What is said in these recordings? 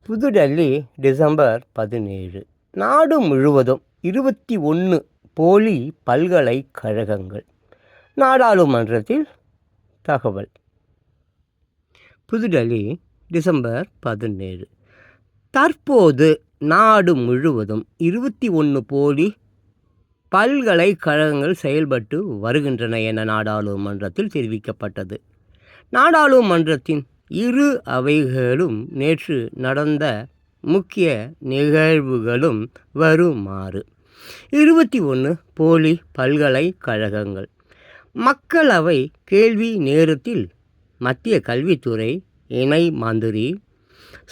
புதுடெல்லி December 17. நாடு முழுவதும் 21 போலி பல்கலைக்கழகங்கள். நாடாளுமன்றத்தில் தகவல். புதுடெல்லி டிசம்பர் 17. தற்போது நாடு முழுவதும் 21 போலி பல்கலைக்கழகங்கள் செயல்பட்டு வருகின்றன என நாடாளுமன்றத்தில் தெரிவிக்கப்பட்டது. நாடாளுமன்றத்தின் இரு அவைகளும் நேற்று நடந்த முக்கிய நிகழ்வுகளும் வருமாறு. 21 போலி பல்கலைக்கழகங்கள். மக்களவை கேள்வி நேரத்தில் மத்திய கல்வித்துறை இணை மந்திரி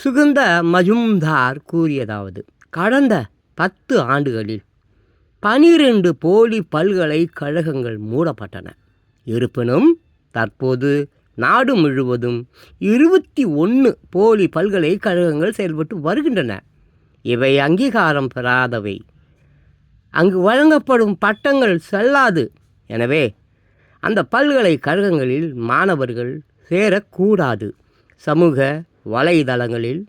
சுகந்த மஜும்தார் கூறியதாவது: கடந்த 10 ஆண்டுகளில் 12 போலி பல்கலைக்கழகங்கள் மூடப்பட்டன. இருப்பினும் தற்போது நாடு முழுவதும் 21 போலி பல்கலைக்கழகங்கள் செயல்பட்டு வருகின்றன. இவை அங்கீகாரம் பெறாதவை. அங்கு வழங்கப்படும் பட்டங்கள் செல்லாது. எனவே அந்த பல்கலைக்கழகங்களில் மாணவர்கள் சேரக்கூடாது. சமூக வலைதளங்களில்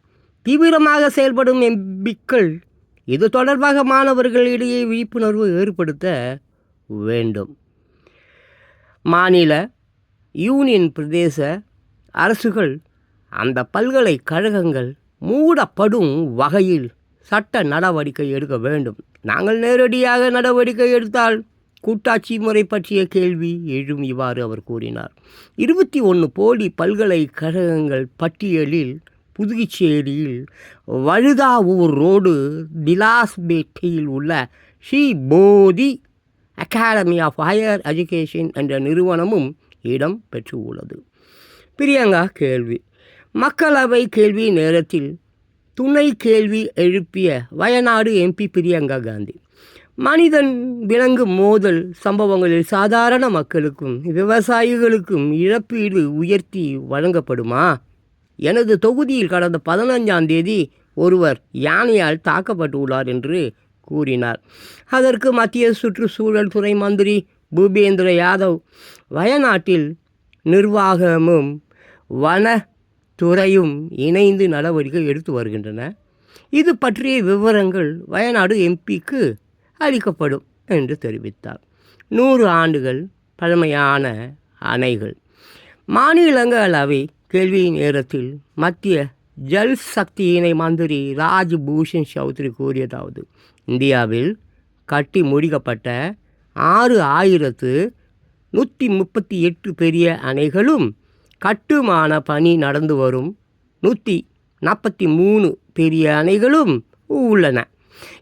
தீவிரமாக செயல்படும் எம்பிக்கள் இது தொடர்பாக மாணவர்களிடையே விழிப்புணர்வு ஏற்படுத்த வேண்டும். மாநில யூனியன் பிரதேச அரசுகள் அந்த பல்கலைக்கழகங்கள் மூடப்படும் வகையில் சட்ட நடவடிக்கை எடுக்க வேண்டும். நாங்கள் நேரடியாக நடவடிக்கை எடுத்தால் கூட்டாட்சி முறை பற்றிய கேள்வி எழும். இவ்வாறு அவர் கூறினார். 21 போலி பல்கலைக்கழகங்கள் பட்டியலில் புதுச்சேரியில் வழுதாவூர் ரோடு திலாஸ்பேட்டையில் உள்ள ஸ்ரீ போதி அகாடமி ஆஃப் ஹையர் எஜுகேஷன் என்ற நிறுவனமும் இடம் பெற்று உள்ளது. பிரியங்கா கேள்வி. மக்களவை கேள்வி நேரத்தில் துணை கேள்வி எழுப்பிய வயநாடு எம்பி பிரியங்கா காந்தி, மனிதன் விலங்கு மோதல் சம்பவங்களில் சாதாரண மக்களுக்கும் விவசாயிகளுக்கும் இழப்பீடு உயர்த்தி வழங்கப்படுமா? எனது தொகுதியில் கடந்த 15ஆம் தேதி ஒருவர் யானையால் தாக்கப்பட்டுள்ளார் என்று கூறினார். அதற்கு மத்திய சுற்றுச்சூழல் துறை மந்திரி பூபேந்திர யாதவ், வயநாட்டில் நிர்வாகமும் வனத்துறையும் இணைந்து நடவடிக்கை எடுத்து வருகின்றன. இது பற்றிய விவரங்கள் வயநாடு எம்பிக்கு அளிக்கப்படும் என்று தெரிவித்தார். 100 ஆண்டுகள் பழமையான அணைகள். மாநிலங்களவை கேள்வி நேரத்தில் மத்திய ஜல் சக்தி இணை மந்திரி ராஜ் பூஷன் சௌத்ரி கூறியதாவது: இந்தியாவில் கட்டி முடிக்கப்பட்ட 6138 பெரிய அணைகளும் கட்டுமான பணி நடந்து வரும் 143 பெரிய அணைகளும் உள்ளன.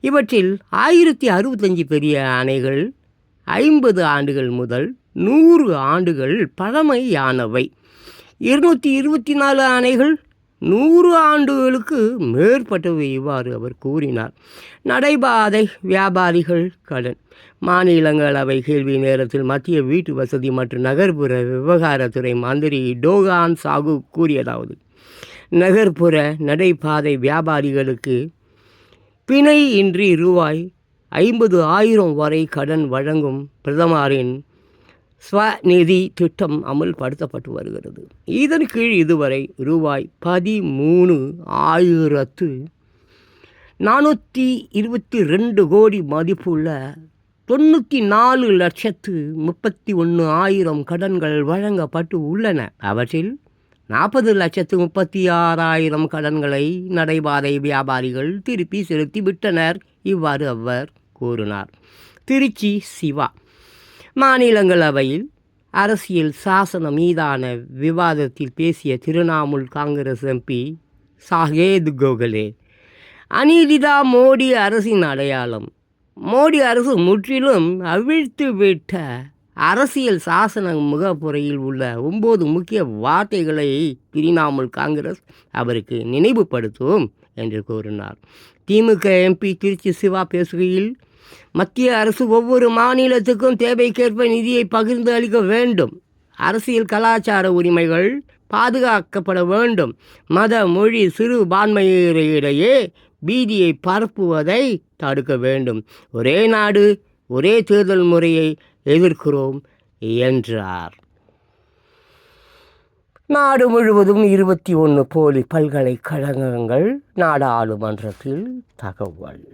இவற்றில் 1065 பெரிய அணைகள் 50 ஆண்டுகள் முதல் 100 ஆண்டுகள் பழமையானவை. 224 அணைகள் 100 ஆண்டுகளுக்கு மேற்பட்டவை. இவ்வாறு அவர் கூறினார். நடைபாதை வியாபாரிகள் கடன். மாநிலங்களவை கேள்வி நேரத்தில் மத்திய வீட்டு வசதி மற்றும் நகர்ப்புற விவகாரத்துறை மந்திரி டோகான் சாகு கூறியதாவது: நகர்ப்புற நடைபாதை வியாபாரிகளுக்கு பிணை இன்றி ரூபாய் 50,000 வரை கடன் வழங்கும் பிரதமரின் ஸ்வநிதி திட்டம் அமல்படுத்தப்பட்டு வருகிறது. இதன் கீழ் இதுவரை ரூபாய் 13,422 கோடி மதிப்புள்ள 94,31,000 கடன்கள் வழங்கப்பட்டு உள்ளன. அவற்றில் 40,36,000 கடன்களை நடைபாதை வியாபாரிகள் திருப்பி செலுத்தி விட்டனர். இவ்வாறு அவர் கூறினார். திருச்சி சிவா. மாநிலங்களவையில் அரசியல் சாசனம் மீதான விவாதத்தில் பேசிய திரிணாமுல் காங்கிரஸ் எம்பி சாகேத் கோகலே, அனிதிதா மோடி அரசின் அடையாளம். மோடி அரசு முற்றிலும் அவிழ்த்துவிட்ட அரசியல் சாசன முகப்புறையில் உள்ள 9 முக்கிய வார்த்தைகளை திரிணாமுல் காங்கிரஸ் அவருக்கு நினைவுபடுத்தும் என்று கூறினார். திமுக எம்பி திருச்சி சிவா பேசுகையில், மத்திய அரசு ஒவ்வொரு மாநிலத்துக்கும் தேவைக்கேற்ப நிதியை பகிர்ந்து அளிக்க வேண்டும். அரசியல் கலாச்சார உரிமைகள் பாதுகாக்கப்பட வேண்டும். மத மொழி சிறுபான்மையினரிடையே பீதியை பரப்புவதை தடுக்க வேண்டும். ஒரே நாடு ஒரே தேர்தல் முறையை எதிர்க்கிறோம் என்றார். நாடு முழுவதும் 21 போலி பல்கலைக்கழகங்கள் நாடாளுமன்றத்தில் தகவல்.